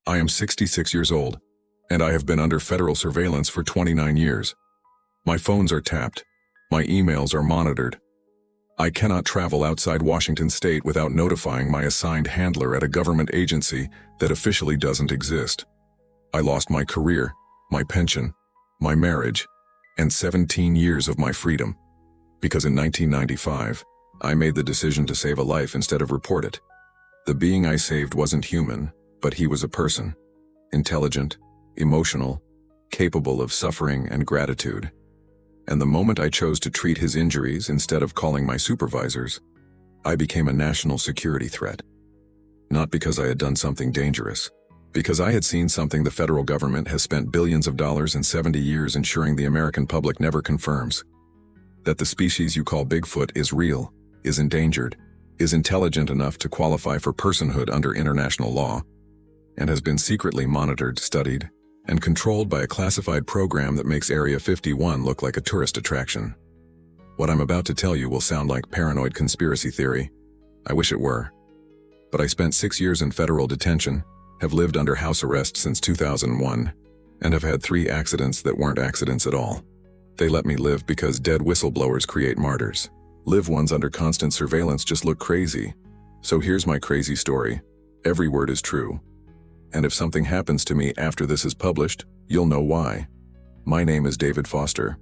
I am 66 years old, and I have been under federal surveillance for 29 years. My phones are tapped. My emails are monitored. I cannot travel outside Washington state without notifying my assigned handler at a government agency that officially doesn't exist. I lost my career, my pension, my marriage, and 17 years of my freedom. Because in 1995, I made the decision to save a life instead of report it. The being I saved wasn't human, but he was a person. Intelligent, emotional, capable of suffering and gratitude. And the moment I chose to treat his injuries instead of calling my supervisors, I became a national security threat. Not because I had done something dangerous, because I had seen something the federal government has spent billions of dollars in 70 years ensuring the American public never confirms. That the species you call Bigfoot is real, is endangered, is intelligent enough to qualify for personhood under international law, and has been secretly monitored, studied, and controlled by a classified program that makes Area 51 look like a tourist attraction. What I'm about to tell you will sound like paranoid conspiracy theory. I wish it were. But I spent 6 years in federal detention, have lived under house arrest since 2001, and have had 3 accidents that weren't accidents at all. They let me live because dead whistleblowers create martyrs. Live ones under constant surveillance just look crazy. So here's my crazy story. Every word is true. And if something happens to me after this is published, you'll know why. My name is David Foster.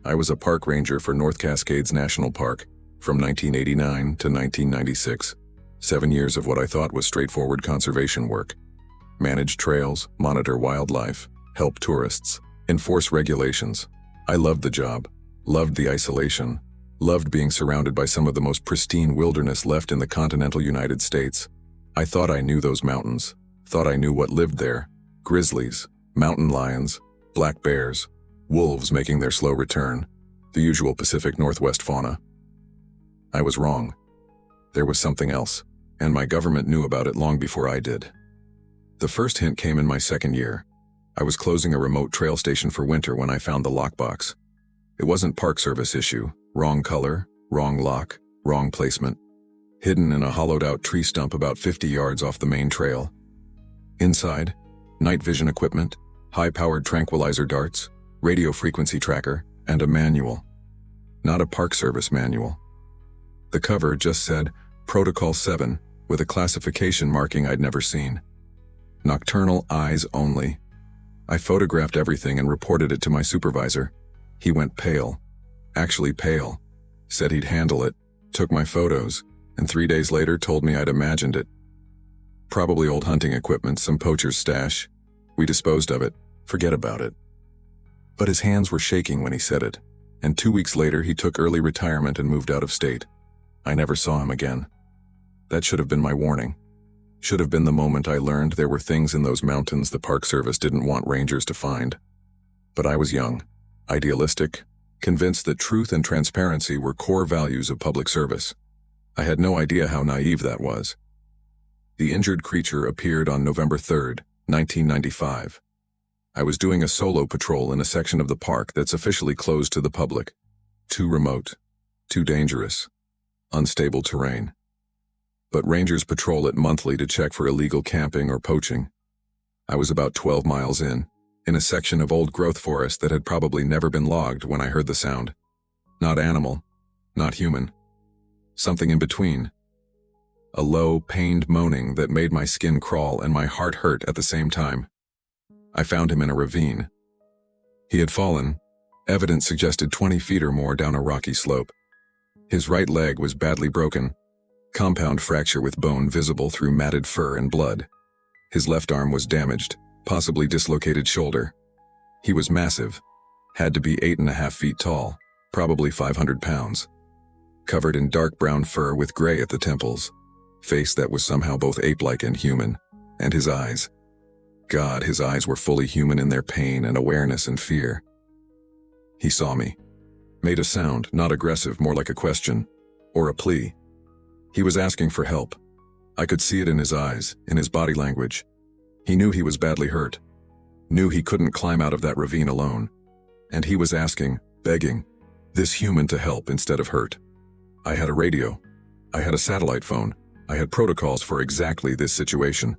I was a park ranger for North Cascades National Park from 1989 to 1996. 7 years of what I thought was straightforward conservation work. Manage trails, monitor wildlife, help tourists, enforce regulations. I loved the job, loved the isolation, loved being surrounded by some of the most pristine wilderness left in the continental United States. I thought I knew those mountains. Thought I knew what lived there. Grizzlies, mountain lions, black bears, wolves making their slow return, the usual Pacific Northwest fauna. I was wrong. There was something else, and my government knew about it long before I did. The first hint came in my second year. I was closing a remote trail station for winter when I found the lockbox. It wasn't Park Service issue, wrong color, wrong lock, wrong placement. Hidden in a hollowed-out tree stump about 50 yards off the main trail. Inside, night vision equipment, high-powered tranquilizer darts, radio frequency tracker, and a manual. Not a Park Service manual. The cover just said, Protocol 7, with a classification marking I'd never seen. Nocturnal eyes only. I photographed everything and reported it to my supervisor. He went pale. Actually pale. Said he'd handle it, took my photos, and 3 days later told me I'd imagined it. Probably old hunting equipment, some poacher's stash. We disposed of it. Forget about it. But his hands were shaking when he said it, and 2 weeks later he took early retirement and moved out of state. I never saw him again. That should have been my warning. Should have been the moment I learned there were things in those mountains the Park Service didn't want rangers to find. But I was young, idealistic, convinced that truth and transparency were core values of public service. I had no idea how naive that was. The injured creature appeared on November 3rd, 1995. I was doing a solo patrol in a section of the park that's officially closed to the public. Too remote, too dangerous, unstable terrain. But rangers patrol it monthly to check for illegal camping or poaching. I was about 12 miles in a section of old-growth forest that had probably never been logged when I heard the sound. Not animal, not human. Something in between. A low, pained moaning that made my skin crawl and my heart hurt at the same time. I found him in a ravine. He had fallen. Evidence suggested 20 feet or more down a rocky slope. His right leg was badly broken. Compound fracture with bone visible through matted fur and blood. His left arm was damaged, possibly dislocated shoulder. He was massive. Had to be 8.5 feet tall, probably 500 pounds. Covered in dark brown fur with gray at the temples. Face that was somehow both ape-like and human. And his eyes. God, his eyes were fully human in their pain and awareness and fear. He saw me. Made a sound, not aggressive, more like a question. Or a plea. He was asking for help. I could see it in his eyes, in his body language. He knew he was badly hurt. Knew he couldn't climb out of that ravine alone. And he was asking, begging, this human to help instead of hurt. I had a radio. I had a satellite phone. I had protocols for exactly this situation.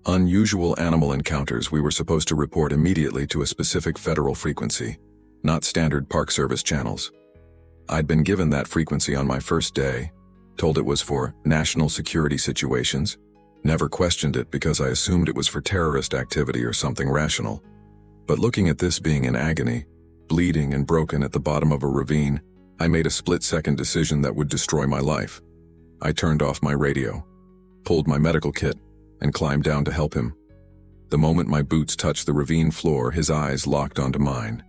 Unusual animal encounters we were supposed to report immediately to a specific federal frequency, not standard Park Service channels. I'd been given that frequency on my first day, told it was for national security situations, never questioned it because I assumed it was for terrorist activity or something rational. But looking at this being in agony, bleeding and broken at the bottom of a ravine, I made a split-second decision that would destroy my life. I turned off my radio, pulled my medical kit, and climbed down to help him. The moment my boots touched the ravine floor, his eyes locked onto mine.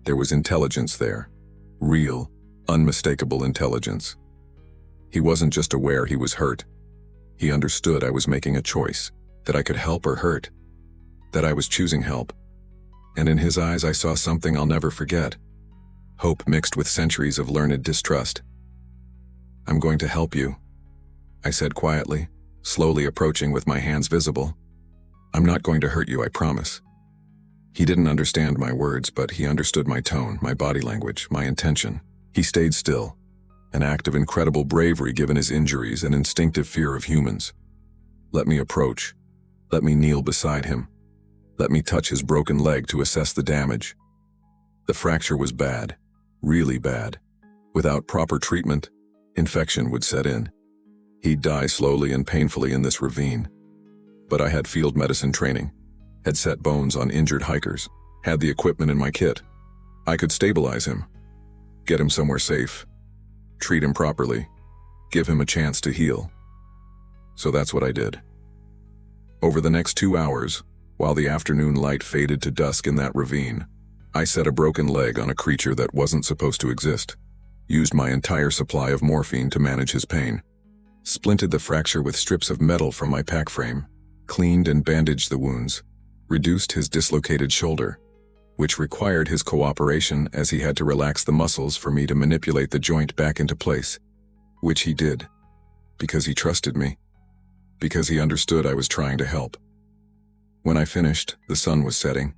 There was intelligence there. Real, unmistakable intelligence. He wasn't just aware he was hurt. He understood I was making a choice, that I could help or hurt, that I was choosing help. And in his eyes I saw something I'll never forget. Hope mixed with centuries of learned distrust. "I'm going to help you," I said quietly, slowly approaching with my hands visible. "I'm not going to hurt you, I promise." He didn't understand my words, but he understood my tone, my body language, my intention. He stayed still, an act of incredible bravery given his injuries and instinctive fear of humans. Let me approach. Let me kneel beside him. Let me touch his broken leg to assess the damage. The fracture was bad, really bad. Without proper treatment, infection would set in. He'd die slowly and painfully in this ravine. But I had field medicine training, had set bones on injured hikers, had the equipment in my kit. I could stabilize him, get him somewhere safe, treat him properly, give him a chance to heal. So that's what I did. Over the next 2 hours, while the afternoon light faded to dusk in that ravine, I set a broken leg on a creature that wasn't supposed to exist, used my entire supply of morphine to manage his pain, splinted the fracture with strips of metal from my pack frame, cleaned and bandaged the wounds, reduced his dislocated shoulder, which required his cooperation as he had to relax the muscles for me to manipulate the joint back into place, which he did, because he trusted me, because he understood I was trying to help. When I finished, the sun was setting.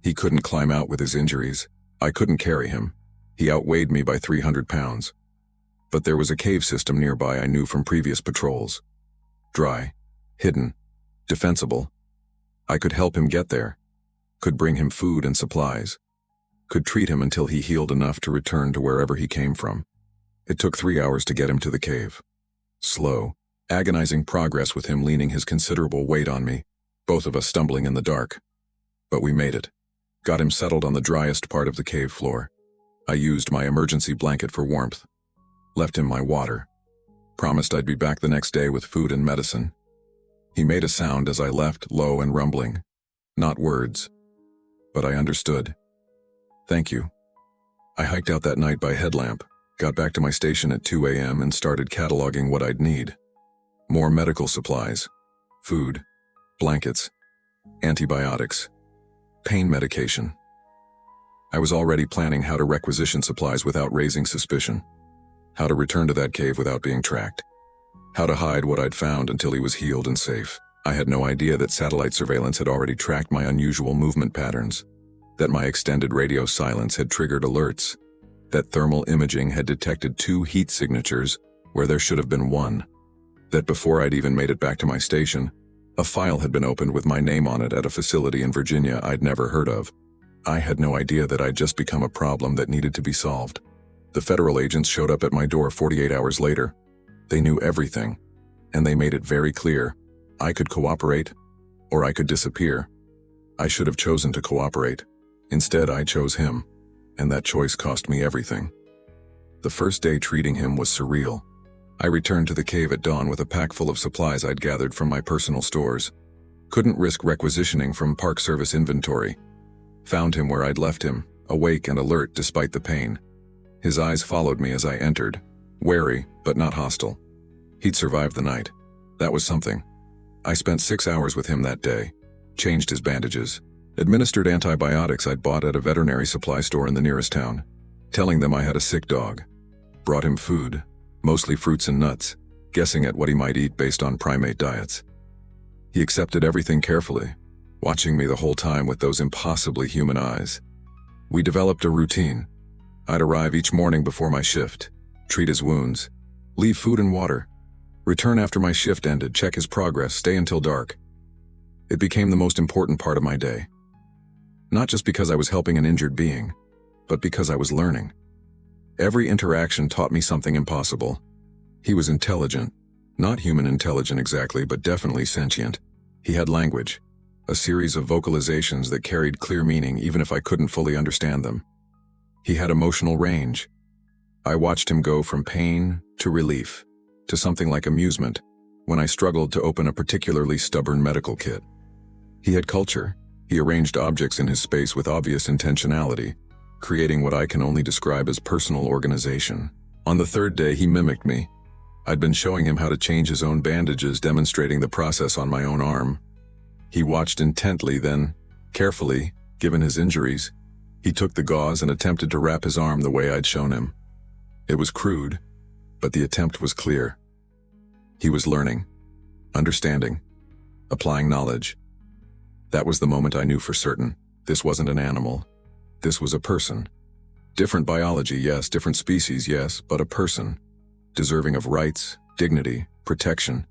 He couldn't climb out with his injuries. I couldn't carry him. He outweighed me by 300 pounds. But there was a cave system nearby I knew from previous patrols. Dry, hidden, defensible. I could help him get there, could bring him food and supplies, could treat him until he healed enough to return to wherever he came from. It took 3 hours to get him to the cave. Slow, agonizing progress with him leaning his considerable weight on me, both of us stumbling in the dark. But we made it. Got him settled on the driest part of the cave floor. I used my emergency blanket for warmth. Left him my water. Promised I'd be back the next day with food and medicine. He made a sound as I left, low and rumbling. Not words. But I understood. Thank you. I hiked out that night by headlamp, got back to my station at 2 a.m. and started cataloging what I'd need. More medical supplies, food, blankets, antibiotics, pain medication. I was already planning how to requisition supplies without raising suspicion, how to return to that cave without being tracked, how to hide what I'd found until he was healed and safe. I had no idea that satellite surveillance had already tracked my unusual movement patterns, that my extended radio silence had triggered alerts, that thermal imaging had detected 2 heat signatures where there should have been 1, that before I'd even made it back to my station, a file had been opened with my name on it at a facility in Virginia I'd never heard of. I had no idea that I'd just become a problem that needed to be solved. The federal agents showed up at my door 48 hours later. They knew everything, and they made it very clear. I could cooperate, or I could disappear. I should have chosen to cooperate. Instead, I chose him, and that choice cost me everything. The first day treating him was surreal. I returned to the cave at dawn with a pack full of supplies I'd gathered from my personal stores. Couldn't risk requisitioning from Park Service inventory. Found him where I'd left him, awake and alert despite the pain. His eyes followed me as I entered, wary but not hostile. He'd survived the night. That was something. I spent 6 hours with him that day, changed his bandages, administered antibiotics I'd bought at a veterinary supply store in the nearest town, telling them I had a sick dog. Brought him food, mostly fruits and nuts, guessing at what he might eat based on primate diets. He accepted everything carefully, watching me the whole time with those impossibly human eyes. We developed a routine. I'd arrive each morning before my shift, treat his wounds, leave food and water, return after my shift ended, check his progress, stay until dark. It became the most important part of my day. Not just because I was helping an injured being, but because I was learning. Every interaction taught me something impossible. He was intelligent. Not human intelligent exactly, but definitely sentient. He had language, a series of vocalizations that carried clear meaning even if I couldn't fully understand them. He had emotional range. I watched him go from pain to relief, to something like amusement, when I struggled to open a particularly stubborn medical kit. He had culture. He arranged objects in his space with obvious intentionality, creating what I can only describe as personal organization. On the third day, he mimicked me. I'd been showing him how to change his own bandages, demonstrating the process on my own arm. He watched intently, then, carefully, given his injuries, he took the gauze and attempted to wrap his arm the way I'd shown him. It was crude, but the attempt was clear. He was learning, understanding, applying knowledge. That was the moment I knew for certain. This wasn't an animal. This was a person. Different biology, yes, different species, yes, but a person. Deserving of rights, dignity, protection.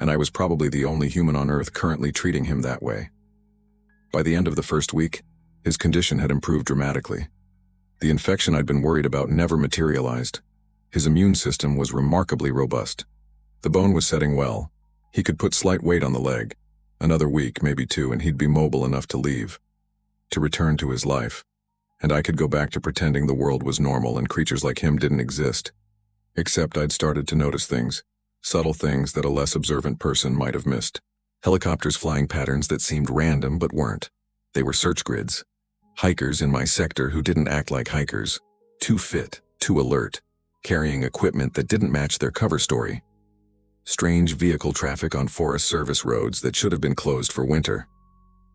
And I was probably the only human on Earth currently treating him that way. By the end of the first week, his condition had improved dramatically. The infection I'd been worried about never materialized. His immune system was remarkably robust. The bone was setting well. He could put slight weight on the leg. Another week, maybe two, and he'd be mobile enough to leave, to return to his life. And I could go back to pretending the world was normal and creatures like him didn't exist. Except I'd started to notice things, subtle things that a less observant person might have missed. Helicopters flying patterns that seemed random but weren't. They were search grids. Hikers in my sector who didn't act like hikers. Too fit, too alert, carrying equipment that didn't match their cover story. Strange vehicle traffic on Forest Service roads that should have been closed for winter.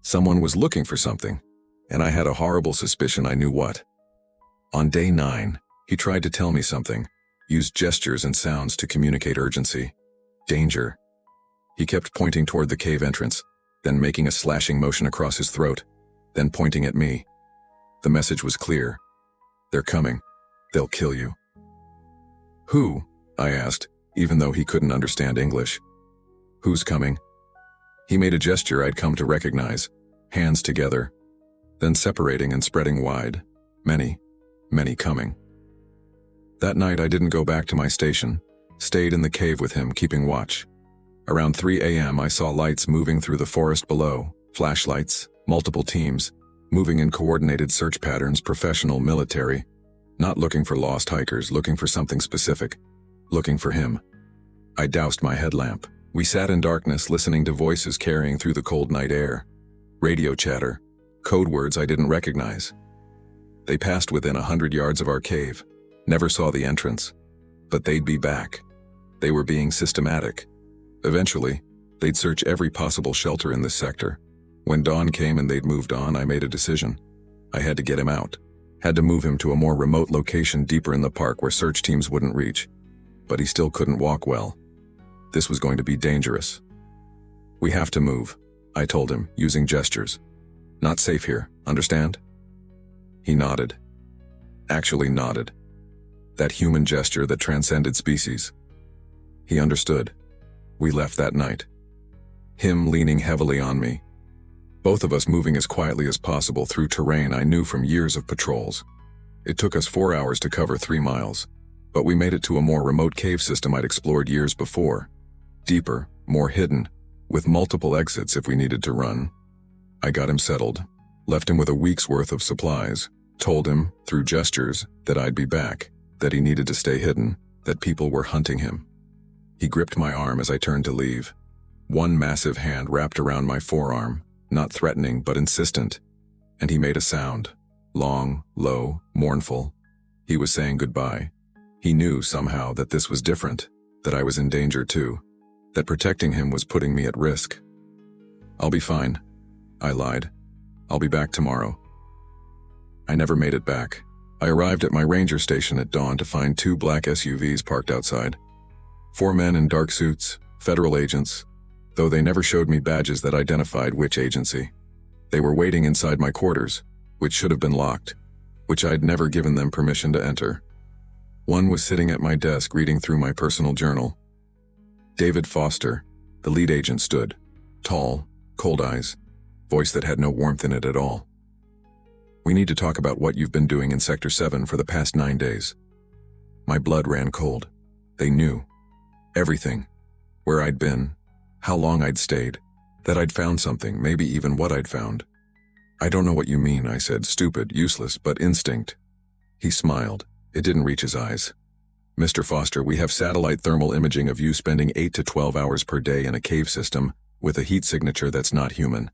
Someone was looking for something, and I had a horrible suspicion I knew what. On day 9, he tried to tell me something, used gestures and sounds to communicate urgency. Danger. He kept pointing toward the cave entrance, then making a slashing motion across his throat, then pointing at me. The message was clear. They're coming. They'll kill you. Who? I asked, even though he couldn't understand English. Who's coming? He made a gesture I'd come to recognize, hands together, then separating and spreading wide. Many, many coming. That night I didn't go back to my station, stayed in the cave with him, keeping watch. Around 3 a.m. I saw lights moving through the forest below, flashlights, multiple teams, moving in coordinated search patterns, professional, military, not looking for lost hikers, looking for something specific, looking for him. I doused my headlamp. We sat in darkness, listening to voices carrying through the cold night air. Radio chatter, code words I didn't recognize. They passed within 100 yards of our cave. Never saw the entrance. But they'd be back. They were being systematic. Eventually, they'd search every possible shelter in this sector. When dawn came and they'd moved on, I made a decision. I had to get him out. Had to move him to a more remote location deeper in the park where search teams wouldn't reach. But he still couldn't walk well. This was going to be dangerous. We have to move, I told him, using gestures. Not safe here, understand? He nodded. Actually nodded. That human gesture that transcended species. He understood. We left that night. Him leaning heavily on me. Both of us moving as quietly as possible through terrain I knew from years of patrols. It took us 4 hours to cover 3 miles, but we made it to a more remote cave system I'd explored years before. Deeper, more hidden, with multiple exits if we needed to run. I got him settled, left him with a week's worth of supplies, told him, through gestures, that I'd be back, that he needed to stay hidden, that people were hunting him. He gripped my arm as I turned to leave. One massive hand wrapped around my forearm, not threatening but insistent, and he made a sound, long, low, mournful. He was saying goodbye. He knew somehow that this was different, that I was in danger too, that protecting him was putting me at risk. I'll be fine, I lied. I'll be back tomorrow. I never made it back. I arrived at my ranger station at dawn to find 2 black SUVs parked outside. 4 men in dark suits, federal agents, though they never showed me badges that identified which agency. They were waiting inside my quarters, which should have been locked, which I'd never given them permission to enter. One was sitting at my desk reading through my personal journal. David Foster, the lead agent, stood, tall, cold eyes, voice that had no warmth in it at all. "We need to talk about what you've been doing in Sector 7 for the past 9 days." My blood ran cold. They knew. Everything. Where I'd been, how long I'd stayed, that I'd found something, maybe even what I'd found. "I don't know what you mean," I said, stupid, useless, but instinct. He smiled. It didn't reach his eyes. "Mr. Foster, we have satellite thermal imaging of you spending 8 to 12 hours per day in a cave system with a heat signature that's not human.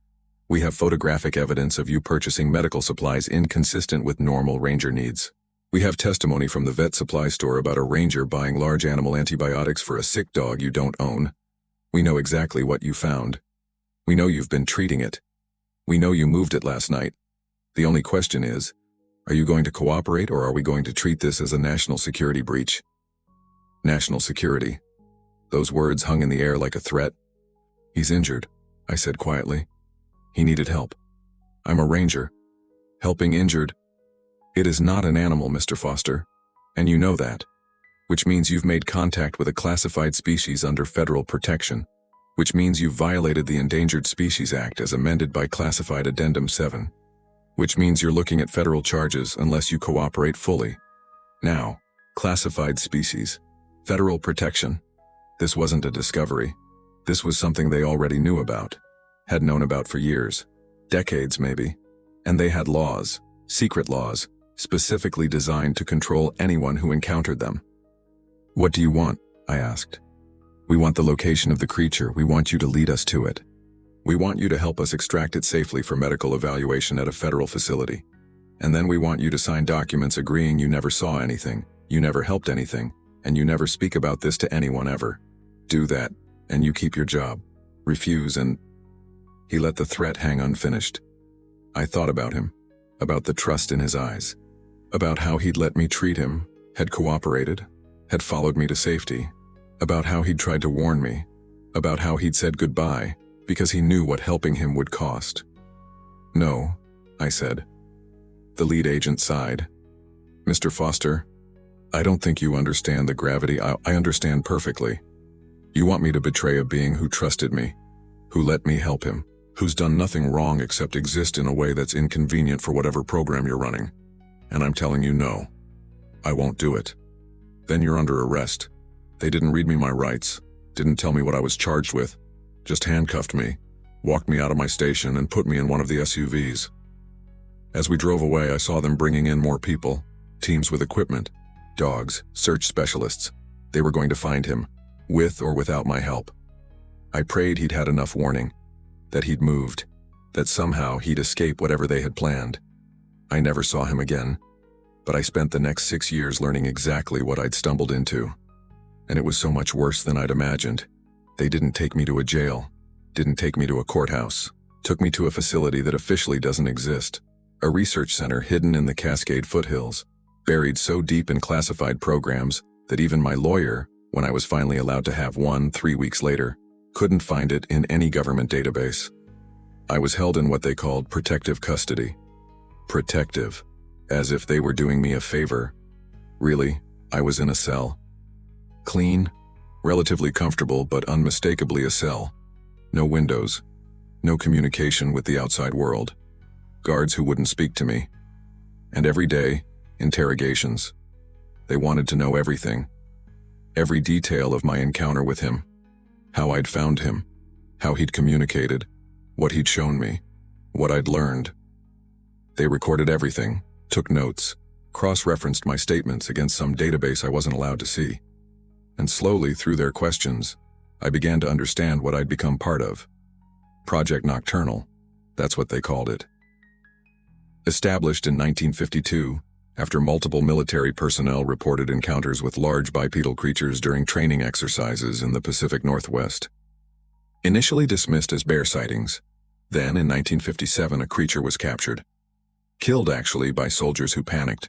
We have photographic evidence of you purchasing medical supplies inconsistent with normal ranger needs. We have testimony from the vet supply store about a ranger buying large animal antibiotics for a sick dog you don't own. We know exactly what you found. We know you've been treating it. We know you moved it last night. The only question is, are you going to cooperate or are we going to treat this as a national security breach?" National security. Those words hung in the air like a threat. "He's injured," I said quietly. "He needed help. I'm a ranger. Helping injured. It is not an animal, Mr. Foster, and you know that. Which means you've made contact with a classified species under federal protection. Which means you've violated the Endangered Species Act as amended by Classified Addendum 7. Which means you're looking at federal charges unless you cooperate fully. Now, classified species. Federal protection. This wasn't a discovery. This was something they already knew about. Had known about for years. Decades, maybe. And they had laws. Secret laws. Specifically designed to control anyone who encountered them. "What do you want?" I asked. "We want the location of the creature. We want you to lead us to it. We want you to help us extract it safely for medical evaluation at a federal facility. And then we want you to sign documents agreeing you never saw anything, you never helped anything, and you never speak about this to anyone ever. Do that, and you keep your job. Refuse and..." He let the threat hang unfinished. I thought about him, about the trust in his eyes, about how he'd let me treat him, had cooperated, had followed me to safety, about how he'd tried to warn me, about how he'd said goodbye because he knew what helping him would cost. "No," I said. The lead agent sighed. "Mr. Foster, I don't think you understand the gravity. I understand perfectly. You want me to betray a being who trusted me, who let me help him, who's done nothing wrong except exist in a way that's inconvenient for whatever program you're running. And I'm telling you no. I won't do it. Then you're under arrest. They didn't read me my rights, didn't tell me what I was charged with, just handcuffed me, walked me out of my station and put me in one of the SUVs. As we drove away, I saw them bringing in more people, teams with equipment, dogs, search specialists. They were going to find him, with or without my help. I prayed he'd had enough warning, that he'd moved, that somehow he'd escape whatever they had planned. I never saw him again, but I spent the next 6 years learning exactly what I'd stumbled into. And it was so much worse than I'd imagined. They didn't take me to a jail, didn't take me to a courthouse, took me to a facility that officially doesn't exist, a research center hidden in the Cascade foothills, buried so deep in classified programs that even my lawyer, when I was finally allowed to have one 3 weeks later, couldn't find it in any government database. I was held in what they called protective custody. Protective, as if they were doing me a favor. Really, I was in a cell. Clean, relatively comfortable, but unmistakably a cell. No windows, no communication with the outside world. Guards who wouldn't speak to me. And every day, interrogations. They wanted to know everything. Every detail of my encounter with him. How I'd found him. How he'd communicated. What he'd shown me. What I'd learned. They recorded everything, took notes, cross-referenced my statements against some database I wasn't allowed to see. And slowly, through their questions, I began to understand what I'd become part of. Project Nocturnal, that's what they called it. Established in 1952, after multiple military personnel reported encounters with large bipedal creatures during training exercises in the Pacific Northwest. Initially dismissed as bear sightings, then in 1957 a creature was captured. Killed actually by soldiers who panicked,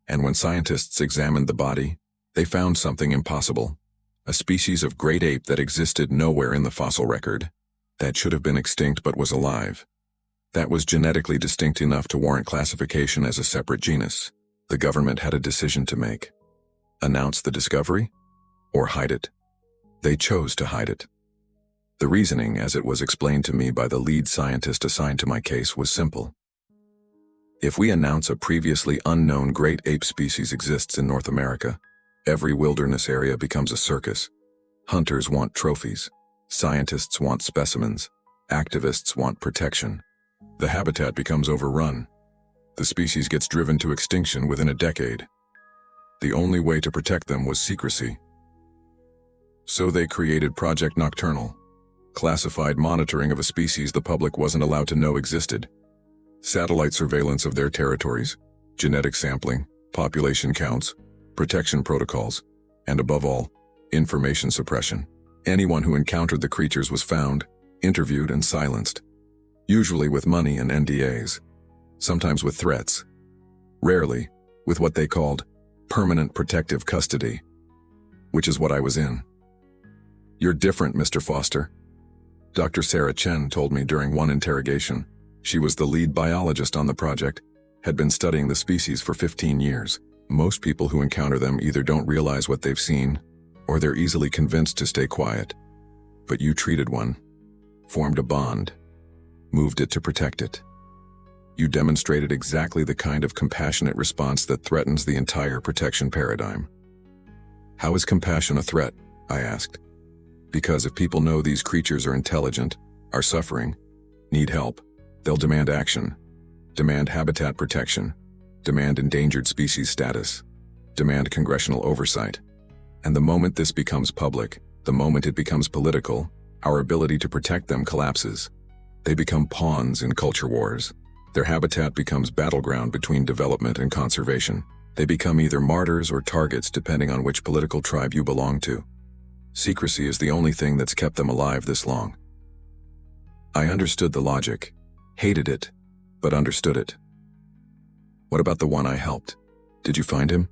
and when scientists examined the body, they found something impossible. A species of great ape that existed nowhere in the fossil record, that should have been extinct but was alive. That was genetically distinct enough to warrant classification as a separate genus. The government had a decision to make. Announce the discovery, or hide it. They chose to hide it. The reasoning, as it was explained to me by the lead scientist assigned to my case, was simple. If we announce a previously unknown great ape species exists in North America, every wilderness area becomes a circus. Hunters want trophies. Scientists want specimens. Activists want protection. The habitat becomes overrun. The species gets driven to extinction within a decade. The only way to protect them was secrecy. So they created Project Nocturnal, classified monitoring of a species the public wasn't allowed to know existed. Satellite surveillance of their territories, genetic sampling, population counts, protection protocols, and above all, information suppression. Anyone who encountered the creatures was found, interviewed, and silenced. Usually with money and NDAs. Sometimes with threats. Rarely with what they called permanent protective custody. Which is what I was in. "You're different, Mr. Foster," Dr. Sarah Chen told me during one interrogation. She was the lead biologist on the project, had been studying the species for 15 years. Most people who encounter them either don't realize what they've seen, or they're easily convinced to stay quiet. But you treated one, formed a bond, moved it to protect it. You demonstrated exactly the kind of compassionate response that threatens the entire protection paradigm. "How is compassion a threat?" I asked. "Because if people know these creatures are intelligent, are suffering, need help, they'll demand action, demand habitat protection, demand endangered species status, demand congressional oversight. And the moment this becomes public, the moment it becomes political, our ability to protect them collapses. They become pawns in culture wars. Their habitat becomes battleground between development and conservation. They become either martyrs or targets depending on which political tribe you belong to. Secrecy is the only thing that's kept them alive this long." I understood the logic, hated it, but understood it. "What about the one I helped? Did you find him?"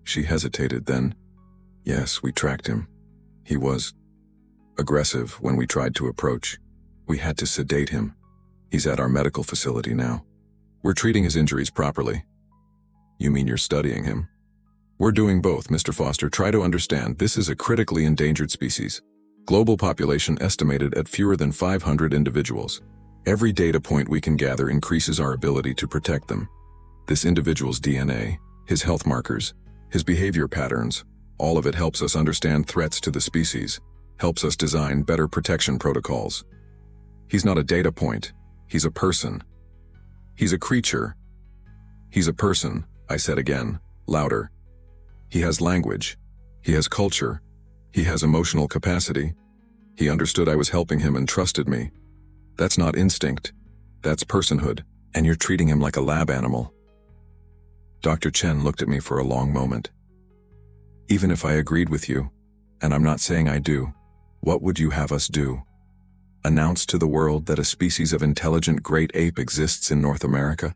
She hesitated, then, "Yes, we tracked him. He was aggressive when we tried to approach. We had to sedate him. He's at our medical facility now. We're treating his injuries properly." "You mean you're studying him?" "We're doing both, Mr. Foster. Try to understand, this is a critically endangered species. Global population estimated at fewer than 500 individuals. Every data point we can gather increases our ability to protect them. This individual's DNA, his health markers, his behavior patterns, all of it helps us understand threats to the species, helps us design better protection protocols. He's not a data point, he's a person. He's a creature. He's a person," I said again, louder. "He has language. He has culture. He has emotional capacity. He understood I was helping him and trusted me. That's not instinct. That's personhood, and you're treating him like a lab animal." Dr. Chen looked at me for a long moment. "Even if I agreed with you, and I'm not saying I do, what would you have us do? Announce to the world that a species of intelligent great ape exists in North America?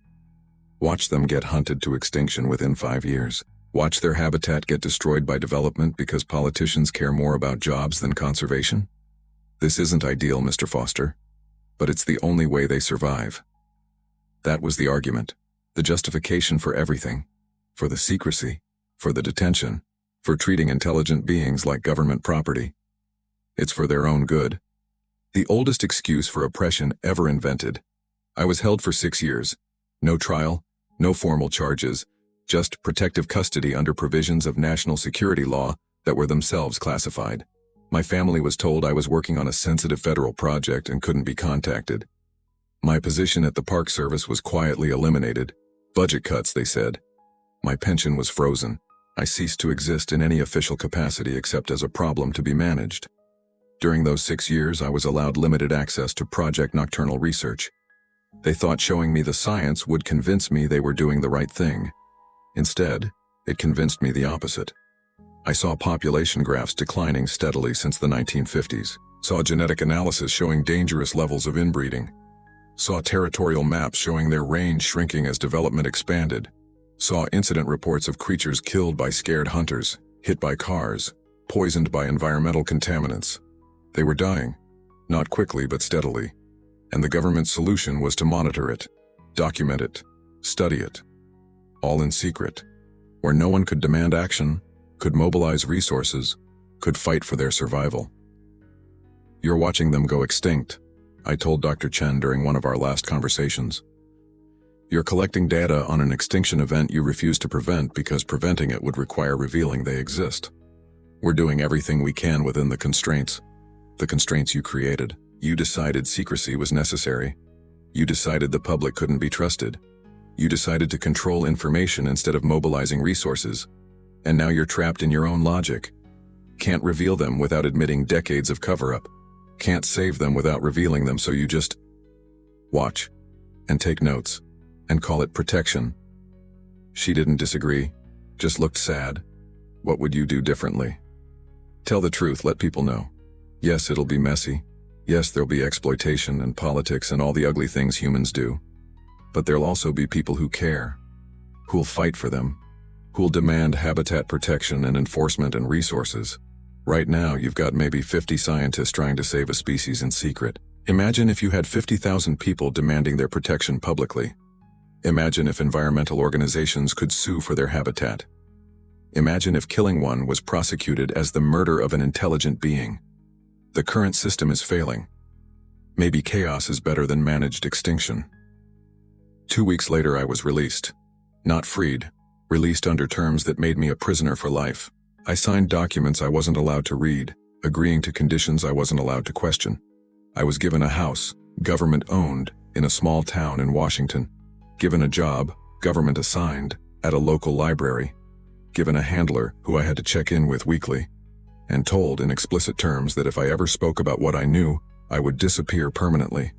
Watch them get hunted to extinction within 5 years. Watch their habitat get destroyed by development because politicians care more about jobs than conservation? This isn't ideal, Mr. Foster, but it's the only way they survive." That was the argument, the justification for everything, for the secrecy, for the detention, for treating intelligent beings like government property. It's for their own good. The oldest excuse for oppression ever invented. I was held for 6 years. No trial, no formal charges, just protective custody under provisions of national security law that were themselves classified. My family was told I was working on a sensitive federal project and couldn't be contacted. My position at the Park Service was quietly eliminated. Budget cuts, they said. My pension was frozen. I ceased to exist in any official capacity except as a problem to be managed. During those 6 years, I was allowed limited access to Project Nocturnal research. They thought showing me the science would convince me they were doing the right thing. Instead, it convinced me the opposite. I saw population graphs declining steadily since the 1950s, saw genetic analysis showing dangerous levels of inbreeding, saw territorial maps showing their range shrinking as development expanded, saw incident reports of creatures killed by scared hunters, hit by cars, poisoned by environmental contaminants. They were dying, not quickly but steadily, and the government's solution was to monitor it, document it, study it, all in secret, where no one could demand action, could mobilize resources, could fight for their survival. You're watching them go extinct, I told Dr. Chen during one of our last conversations. You're collecting data on an extinction event you refuse to prevent because preventing it would require revealing they exist. We're doing everything we can within the constraints you created. You decided secrecy was necessary. You decided the public couldn't be trusted. You decided to control information instead of mobilizing resources. And now you're trapped in your own logic. Can't reveal them without admitting decades of cover-up. Can't save them without revealing them, so you just watch and take notes and call it protection. She didn't disagree, just looked sad. What would you do differently? Tell the truth, let people know. Yes, it'll be messy. Yes, there'll be exploitation and politics and all the ugly things humans do. But there'll also be people who care, who'll fight for them, who'll demand habitat protection and enforcement and resources. Right now, you've got maybe 50 scientists trying to save a species in secret. Imagine if you had 50,000 people demanding their protection publicly. Imagine if environmental organizations could sue for their habitat. Imagine if killing one was prosecuted as the murder of an intelligent being. The current system is failing. Maybe chaos is better than managed extinction. 2 weeks later, I was released. Not freed, released under terms that made me a prisoner for life. I signed documents I wasn't allowed to read, agreeing to conditions I wasn't allowed to question. I was given a house, government-owned, in a small town in Washington. Given a job, government-assigned, at a local library. Given a handler who I had to check in with weekly. And told in explicit terms that if I ever spoke about what I knew, I would disappear permanently.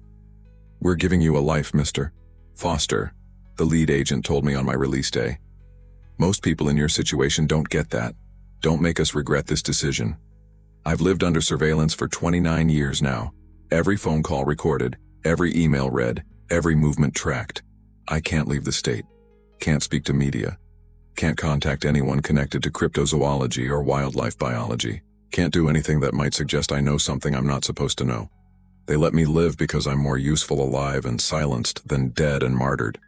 "We're giving you a life, Mr. Foster," the lead agent told me on my release day. "Most people in your situation don't get that. Don't make us regret this decision. I've lived under surveillance for 29 years now. Every phone call recorded, every email read, every movement tracked. I can't leave the state. Can't speak to media. Can't contact anyone connected to cryptozoology or wildlife biology. Can't do anything that might suggest I know something I'm not supposed to know. They let me live because I'm more useful alive and silenced than dead and martyred.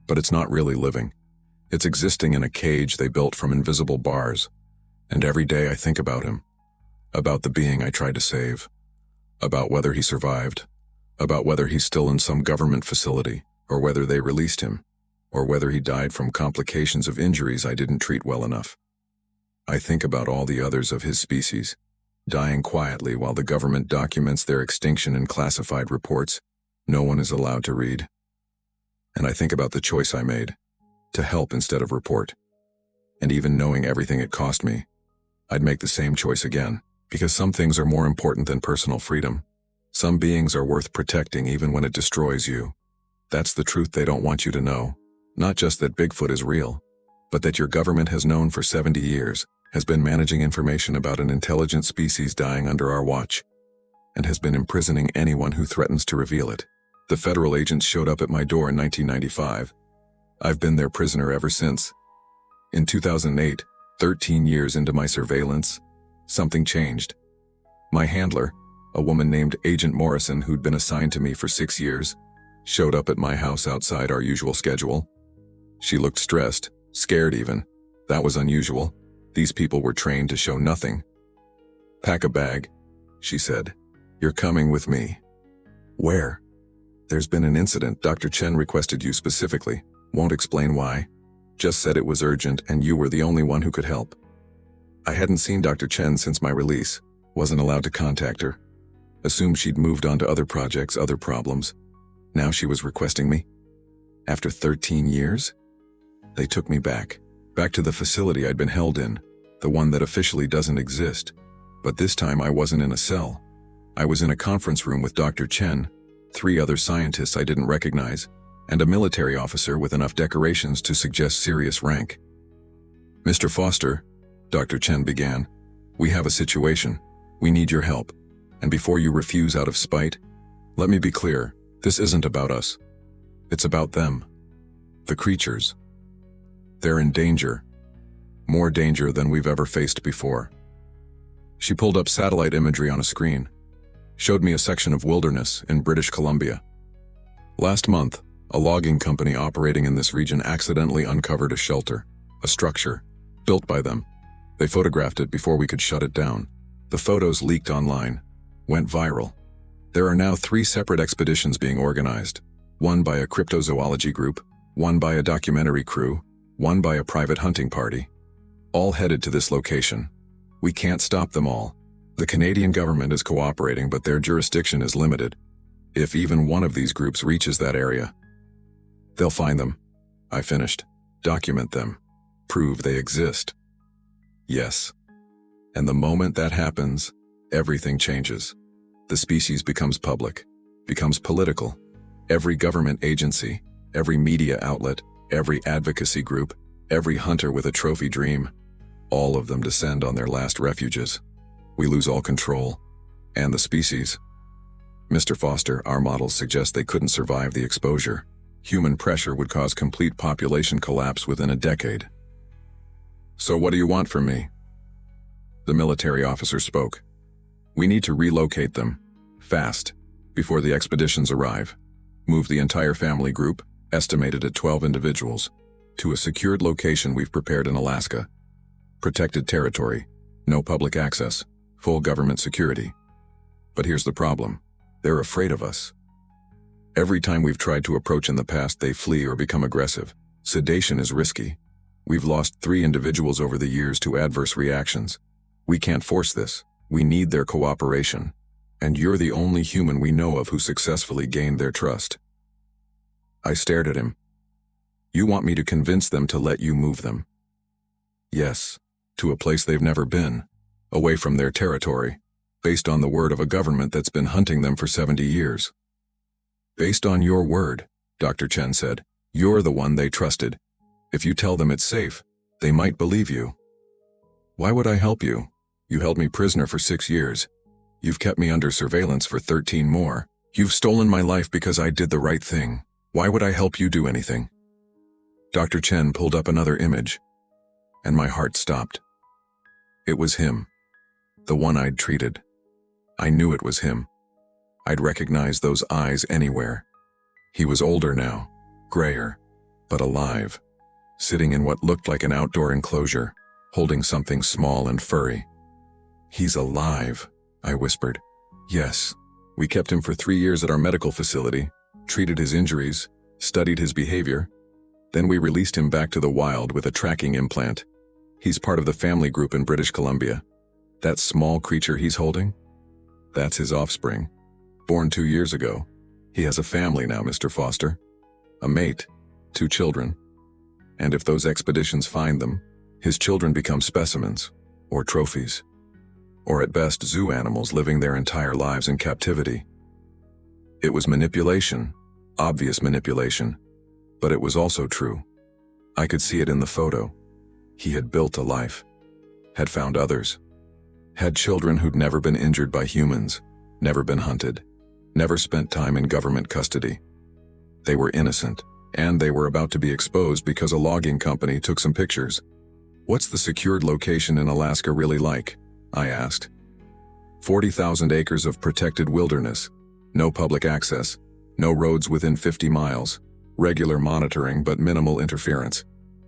But it's not really living. It's existing in a cage they built from invisible bars. And every day I think about him. About the being I tried to save. About whether he survived. About whether he's still in some government facility, or whether they released him. Or whether he died from complications of injuries I didn't treat well enough. I think about all the others of his species, dying quietly while the government documents their extinction in classified reports no one is allowed to read. And I think about the choice I made, to help instead of report. And even knowing everything it cost me, I'd make the same choice again, because some things are more important than personal freedom. Some beings are worth protecting even when it destroys you. That's the truth they don't want you to know. Not just that Bigfoot is real, but that your government has known for 70 years, has been managing information about an intelligent species dying under our watch, and has been imprisoning anyone who threatens to reveal it. The federal agents showed up at my door in 1995. I've been their prisoner ever since. In 2008, 13 years into my surveillance, something changed. My handler, a woman named Agent Morrison who'd been assigned to me for 6 years, showed up at my house outside our usual schedule. She looked stressed, scared even. That was unusual. These people were trained to show nothing. "Pack a bag," she said. "You're coming with me." "Where?" "There's been an incident. Dr. Chen requested you specifically. Won't explain why. Just said it was urgent and you were the only one who could help." I hadn't seen Dr. Chen since my release. Wasn't allowed to contact her. Assumed she'd moved on to other projects, other problems. Now she was requesting me? After 13 years? They took me back to the facility I'd been held in, the one that officially doesn't exist. But this time I wasn't in a cell. I was in a conference room with Dr. Chen, 3 other scientists I didn't recognize, and a military officer with enough decorations to suggest serious rank. "Mr. Foster," Dr. Chen began, "we have a situation. We need your help. And before you refuse out of spite, let me be clear, this isn't about us. It's about them. The creatures. They're in danger. More danger than we've ever faced before." She pulled up satellite imagery on a screen, showed me a section of wilderness in British Columbia. Last month, a logging company operating in this region accidentally uncovered a shelter, a structure, built by them. They photographed it before we could shut it down. The photos leaked online. went viral. There are now 3 separate expeditions being organized, one by a cryptozoology group, one by a documentary crew, one by a private hunting party, all headed to this location. We can't stop them all. The Canadian government is cooperating, but their jurisdiction is limited. If even one of these groups reaches that area, they'll find them. I finished. Document them. Prove they exist. Yes. And the moment that happens, everything changes. The species becomes public, becomes political. Every government agency, every media outlet, every advocacy group, every hunter with a trophy dream, all of them descend on their last refuges. We lose all control. And the species. Mr. Foster, our models suggest they couldn't survive the exposure. Human pressure would cause complete population collapse within a decade. So what do you want from me? The military officer spoke. We need to relocate them, fast, before the expeditions arrive. Move the entire family group, estimated at 12 individuals, to a secured location we've prepared in Alaska. Protected territory, no public access, full government security. But here's the problem. They're afraid of us. Every time we've tried to approach in the past, they flee or become aggressive. Sedation is risky. We've lost 3 individuals over the years to adverse reactions. We can't force this. We need their cooperation. And you're the only human we know of who successfully gained their trust. I stared at him. You want me to convince them to let you move them? Yes, to a place they've never been, away from their territory, based on the word of a government that's been hunting them for 70 years. Based on your word, Dr. Chen said. You're the one they trusted. If you tell them it's safe, they might believe you. Why would I help you? You held me prisoner for 6 years. You've kept me under surveillance for 13 more. You've stolen my life because I did the right thing. Why would I help you do anything? Dr. Chen pulled up another image, and my heart stopped. It was him, the one I'd treated. I knew it was him. I'd recognize those eyes anywhere. He was older now, grayer, but alive, sitting in what looked like an outdoor enclosure, holding something small and furry. He's alive, I whispered. Yes. We kept him for 3 years at our medical facility, treated his injuries, studied his behavior. Then we released him back to the wild with a tracking implant. He's part of the family group in British Columbia. That small creature he's holding? That's his offspring. Born 2 years ago. He has a family now, Mr. Foster. A mate, 2 children. And if those expeditions find them, his children become specimens, or trophies. Or at best zoo animals living their entire lives in captivity. It was manipulation, obvious manipulation, but it was also true. I could see it in the photo. He had built a life, had found others, had children who'd never been injured by humans, never been hunted, never spent time in government custody. They were innocent, and they were about to be exposed because a logging company took some pictures. What's the secured location in Alaska really like? I asked. 40,000 acres of protected wilderness, no public access, no roads within 50 miles, regular monitoring but minimal interference,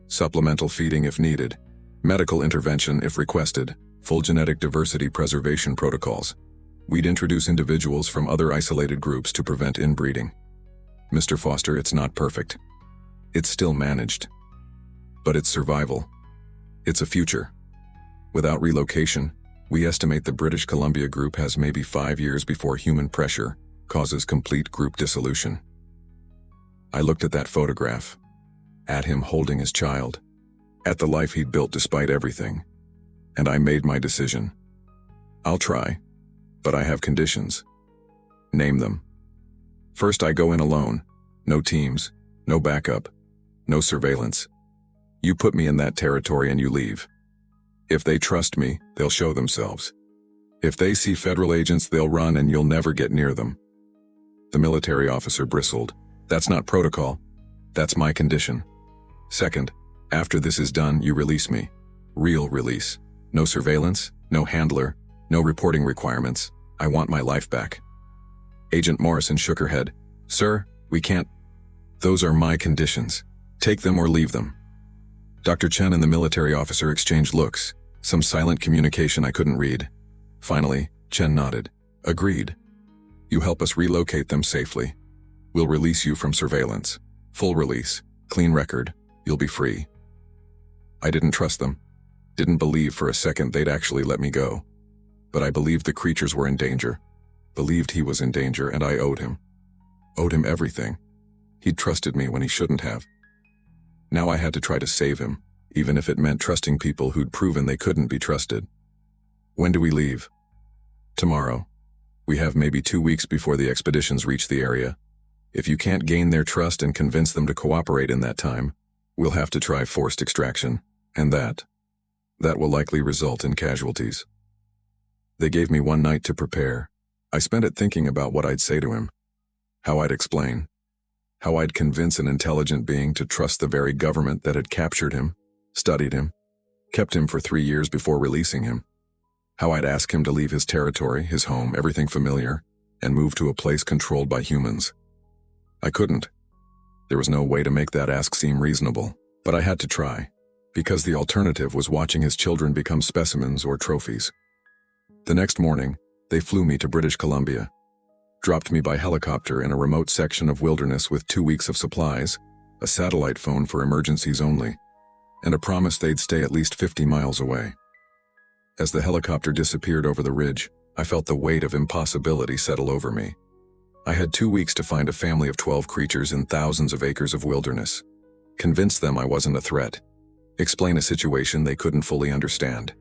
supplemental feeding if needed, medical intervention if requested, full genetic diversity preservation protocols. We'd introduce individuals from other isolated groups to prevent inbreeding. Mr. Foster, it's not perfect. It's still managed. But it's survival. It's a future. Without relocation, we estimate the British Columbia group has maybe 5 years before human pressure causes complete group dissolution. I looked at that photograph, at him holding his child, at the life he'd built despite everything, and I made my decision. I'll try, but I have conditions. Name them. First, I go in alone. No teams, no backup, no surveillance. You put me in that territory and you leave. If they trust me, they'll show themselves. If they see federal agents, they'll run and you'll never get near them. The military officer bristled. That's not protocol. That's my condition. Second, after this is done, you release me. Real release. No surveillance, no handler, no reporting requirements. I want my life back. Agent Morrison shook her head. Sir, we can't. Those are my conditions. Take them or leave them. Dr. Chen and the military officer exchanged looks, some silent communication I couldn't read. Finally, Chen nodded. Agreed. You help us relocate them safely. We'll release you from surveillance. Full release, clean record, you'll be free. I didn't trust them. Didn't believe for a second they'd actually let me go. But I believed the creatures were in danger. Believed he was in danger, and I owed him. Owed him everything. He'd trusted me when he shouldn't have. Now I had to try to save him, even if it meant trusting people who'd proven they couldn't be trusted. When do we leave? Tomorrow. We have maybe 2 weeks before the expeditions reach the area. If you can't gain their trust and convince them to cooperate in that time, we'll have to try forced extraction, and that will likely result in casualties. They gave me 1 night to prepare. I spent it thinking about what I'd say to him, how I'd explain, how I'd convince an intelligent being to trust the very government that had captured him, studied him, kept him for 3 years before releasing him, how I'd ask him to leave his territory, his home, everything familiar, and move to a place controlled by humans. I couldn't. There was no way to make that ask seem reasonable, but I had to try, because the alternative was watching his children become specimens or trophies. The next morning, they flew me to British Columbia, dropped me by helicopter in a remote section of wilderness with 2 weeks of supplies, a satellite phone for emergencies only, and a promise they'd stay at least 50 miles away. As the helicopter disappeared over the ridge, I felt the weight of impossibility settle over me. I had 2 weeks to find a family of 12 creatures in thousands of acres of wilderness, convince them I wasn't a threat, explain a situation they couldn't fully understand,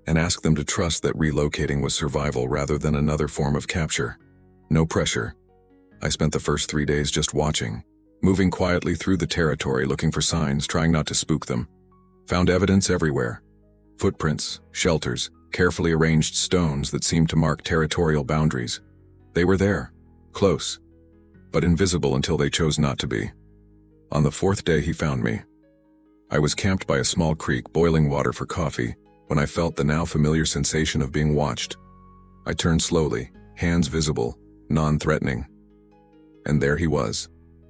and ask them to trust that relocating was survival rather than another form of capture. No pressure. I spent the first 3 days just watching, moving quietly through the territory looking for signs, trying not to spook them. Found evidence everywhere. Footprints, shelters, carefully arranged stones that seemed to mark territorial boundaries. They were there, close, but invisible until they chose not to be. On the 4th day he found me. I was camped by a small creek boiling water for coffee when I felt the now familiar sensation of being watched. I turned slowly, hands visible, non-threatening. And there he was,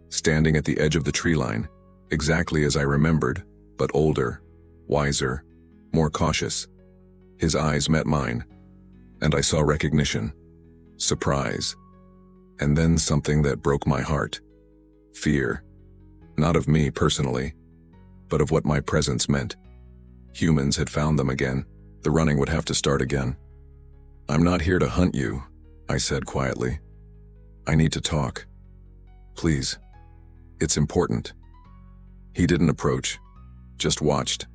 standing at the edge of the tree line, exactly as I remembered, but older, wiser, more cautious. His eyes met mine, and I saw recognition, surprise, and then something that broke my heart. Fear. Not of me personally, but of what my presence meant. Humans had found them again. The running would have to start again. "I'm not here to hunt you," I said quietly. "I need to talk. Please. It's important." He didn't approach, just watched.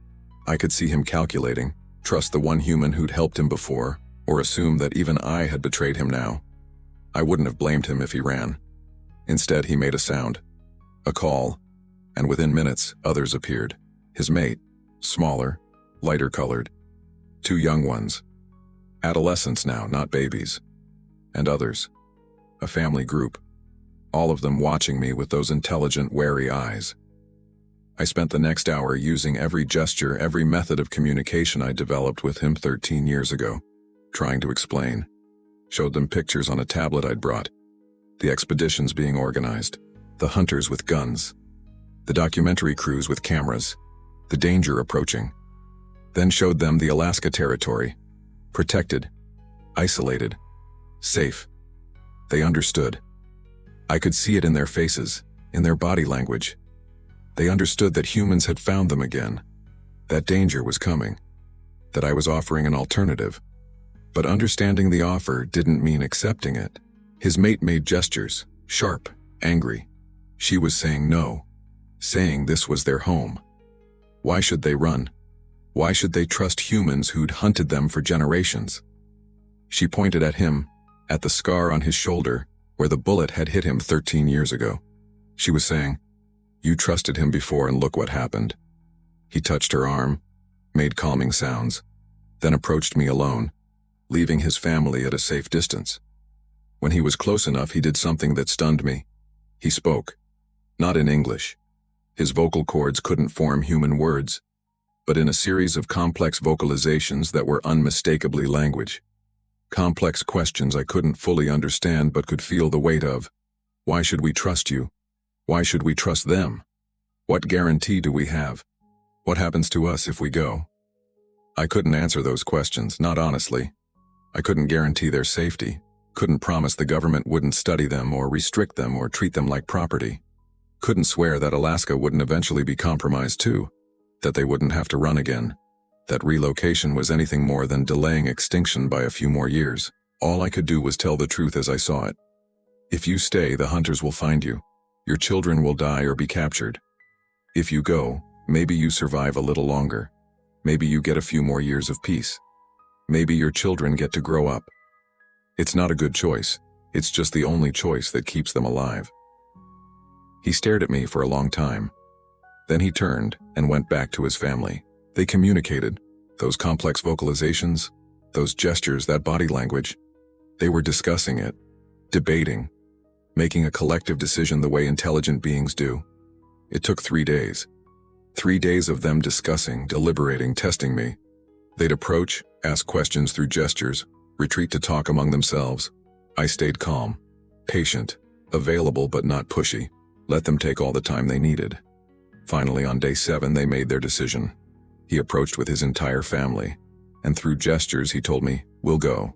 I could see him calculating, trust the one human who'd helped him before, or assume that even I had betrayed him now. I wouldn't have blamed him if he ran. Instead, he made a sound, a call, and within minutes, others appeared. His mate, smaller, lighter colored. 2 young ones. Adolescents now, not babies. And others. A family group. All of them watching me with those intelligent, wary eyes. I spent the next hour using every gesture, every method of communication I developed with him 13 years ago, trying to explain. Showed them pictures on a tablet I'd brought. The expeditions being organized. The hunters with guns. The documentary crews with cameras. The danger approaching. Then showed them the Alaska Territory. Protected. Isolated. Safe. They understood. I could see it in their faces, in their body language. They understood that humans had found them again, that danger was coming, that I was offering an alternative. But understanding the offer didn't mean accepting it. His mate made gestures, sharp, angry. She was saying no, saying this was their home. Why should they run? Why should they trust humans who'd hunted them for generations? She pointed at him, at the scar on his shoulder, where the bullet had hit him 13 years ago. She was saying, "You trusted him before and look what happened." He touched her arm, made calming sounds, then approached me alone, leaving his family at a safe distance. When he was close enough, he did something that stunned me. He spoke, not in English. His vocal cords couldn't form human words, but in a series of complex vocalizations that were unmistakably language. Complex questions I couldn't fully understand but could feel the weight of. Why should we trust you? Why should we trust them? What guarantee do we have? What happens to us if we go? I couldn't answer those questions, not honestly. I couldn't guarantee their safety, Couldn't promise the government wouldn't study them or restrict them or treat them like property. Couldn't swear that Alaska wouldn't eventually be compromised too, that they wouldn't have to run again, that relocation was anything more than delaying extinction by a few more years. All I could do was tell the truth as I saw it. If you stay, the hunters will find you. Your children will die or be captured. If you go, maybe you survive a little longer. Maybe you get a few more years of peace. Maybe your children get to grow up. It's not a good choice. It's just the only choice that keeps them alive. He stared at me for a long time. Then he turned and went back to his family. They communicated. Those complex vocalizations, those gestures, that body language. They were discussing it, debating, making a collective decision the way intelligent beings do. It took 3 days. 3 days of them discussing, deliberating, testing me. They'd approach, ask questions through gestures, retreat to talk among themselves. I stayed calm, patient, available but not pushy. Let them take all the time they needed. Finally, on day 7, they made their decision. He approached with his entire family, and through gestures he told me, "We'll go.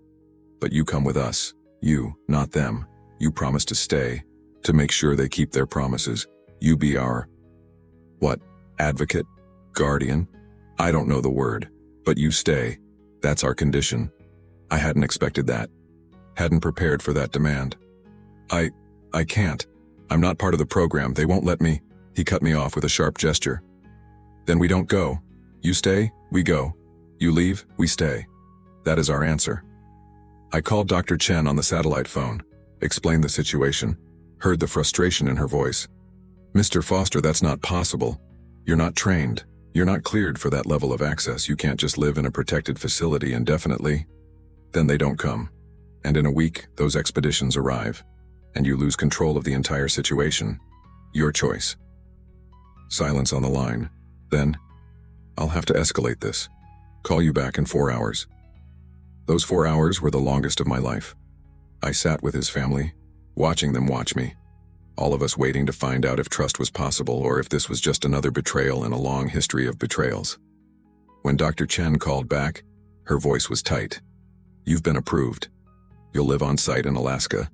But you come with us. You, not them. You promise to stay, to make sure they keep their promises. You be our..." What? Advocate? Guardian? I don't know the word. But you stay. That's our condition. I hadn't expected that. Hadn't prepared for that demand. I can't. I'm not part of the program. They won't let me. He cut me off with a sharp gesture. Then we don't go. You stay, we go. You leave, we stay. That is our answer. I called Dr. Chen on the satellite phone, explained the situation, heard the frustration in her voice. "Mr. Foster, that's not possible. You're not trained. You're not cleared for that level of access. You can't just live in a protected facility indefinitely." Then they don't come. And in a week, those expeditions arrive, and you lose control of the entire situation. Your choice. Silence on the line. Then, "I'll have to escalate this. Call you back in 4 hours." Those 4 hours were the longest of my life. I sat with his family, watching them watch me. All of us waiting to find out if trust was possible or if this was just another betrayal in a long history of betrayals. When Dr. Chen called back, her voice was tight. "You've been approved. You'll live on site in Alaska.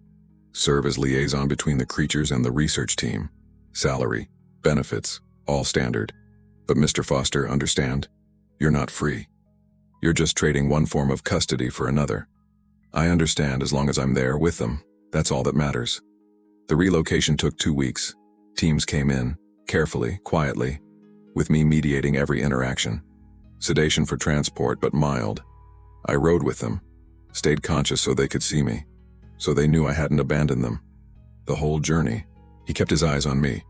Serve as liaison between the creatures and the research team. Salary, benefits, all standard. But Mr. Foster, understand? You're not free. You're just trading one form of custody for another. I understand as long as I'm there with them. That's all that matters." The relocation took 2 weeks. Teams came in, carefully, quietly, with me mediating every interaction. Sedation for transport, but mild. I rode with them, stayed conscious so they could see me, so they knew I hadn't abandoned them. The whole journey, he kept his eyes on me,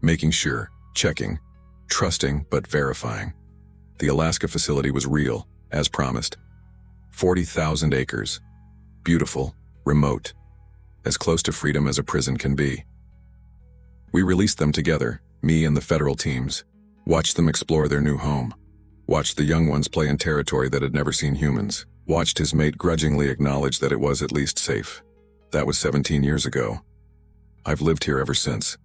making sure, checking, trusting but verifying. The Alaska facility was real, as promised. 40,000 acres. Beautiful, remote. As close to freedom as a prison can be. We released them together, me and the federal teams. Watched them explore their new home. Watched the young ones play in territory that had never seen humans. Watched his mate grudgingly acknowledge that it was at least safe. That was 17 years ago. I've lived here ever since,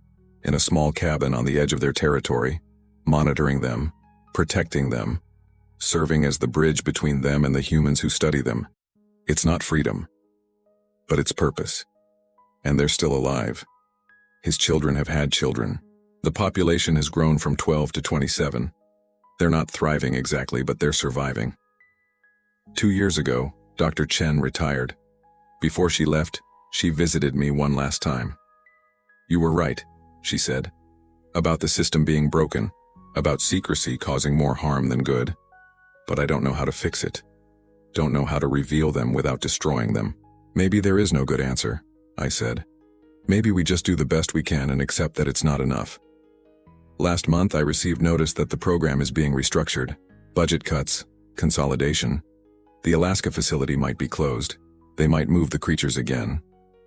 in a small cabin on the edge of their territory, monitoring them, protecting them, serving as the bridge between them and the humans who study them. It's not freedom, but it's purpose. And they're still alive. His children have had children. The population has grown from 12 to 27. They're not thriving exactly, but they're surviving. 2 years ago, Dr. Chen retired. Before she left, she visited me one last time. "You were right," she said, "about the system being broken, about secrecy causing more harm than good. But I don't know how to fix it. Don't know how to reveal them without destroying them. Maybe there is no good answer," I said. "Maybe we just do the best we can and accept that it's not enough." Last month, I received notice that the program is being restructured. Budget cuts, consolidation. The Alaska facility might be closed. They might move the creatures again.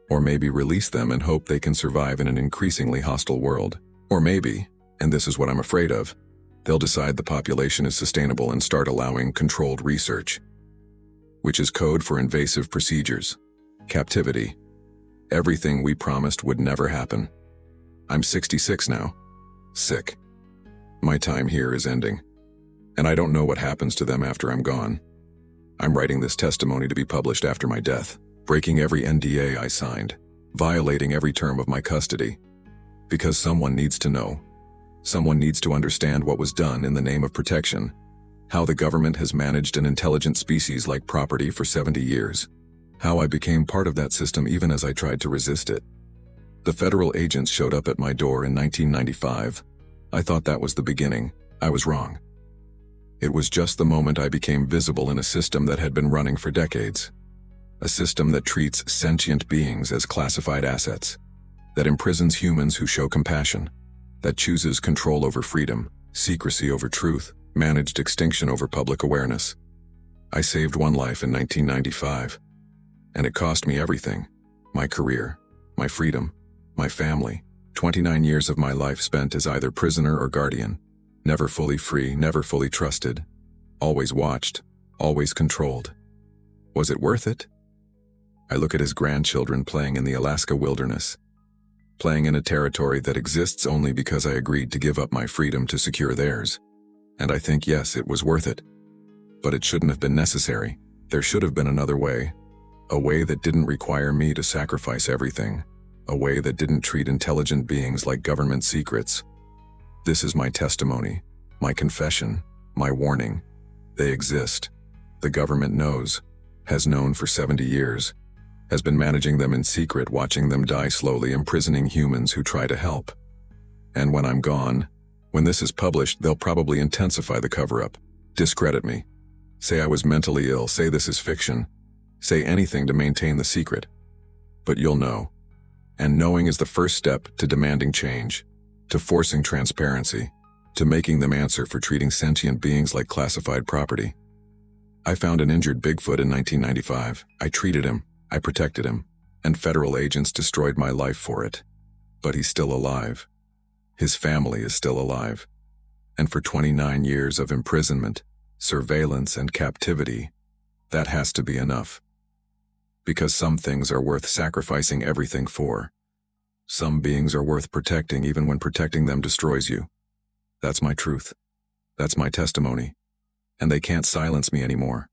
Or maybe release them and hope they can survive in an increasingly hostile world. Or maybe, and this is what I'm afraid of, they'll decide the population is sustainable and start allowing controlled research. Which is code for invasive procedures. Captivity. Everything we promised would never happen. I'm 66 now. Sick. My time here is ending. And I don't know what happens to them after I'm gone. I'm writing this testimony to be published after my death. breaking every NDA I signed, violating every term of my custody. Because someone needs to know. Someone needs to understand what was done in the name of protection, how the government has managed an intelligent species like property for 70 years, how I became part of that system even as I tried to resist it. The federal agents showed up at my door in 1995. I thought that was the beginning. I was wrong. It was just the moment I became visible in a system that had been running for decades. A system that treats sentient beings as classified assets, that imprisons humans who show compassion, that chooses control over freedom, secrecy over truth, managed extinction over public awareness. I saved one life in 1995, and it cost me everything: my career, my freedom, my family, 29 years of my life spent as either prisoner or guardian, never fully free, never fully trusted, always watched, always controlled. Was it worth it? I look at his grandchildren playing in the Alaska wilderness, playing in a territory that exists only because I agreed to give up my freedom to secure theirs. And I think, yes, it was worth it. But it shouldn't have been necessary. There should have been another way. A way that didn't require me to sacrifice everything. A way that didn't treat intelligent beings like government secrets. This is my testimony, my confession, my warning. They exist. The government knows, has known for 70 years, has been managing them in secret, watching them die slowly, imprisoning humans who try to help. And when I'm gone, when this is published, they'll probably intensify the cover-up, discredit me, say I was mentally ill, say this is fiction, say anything to maintain the secret. But you'll know. And knowing is the first step to demanding change, to forcing transparency, to making them answer for treating sentient beings like classified property. I found an injured Bigfoot in 1995. I treated him, I protected him, and federal agents destroyed my life for it. But he's still alive. His family is still alive. And for 29 years of imprisonment, surveillance, and captivity, that has to be enough. Because some things are worth sacrificing everything for. Some beings are worth protecting even when protecting them destroys you. That's my truth. That's my testimony. And they can't silence me anymore.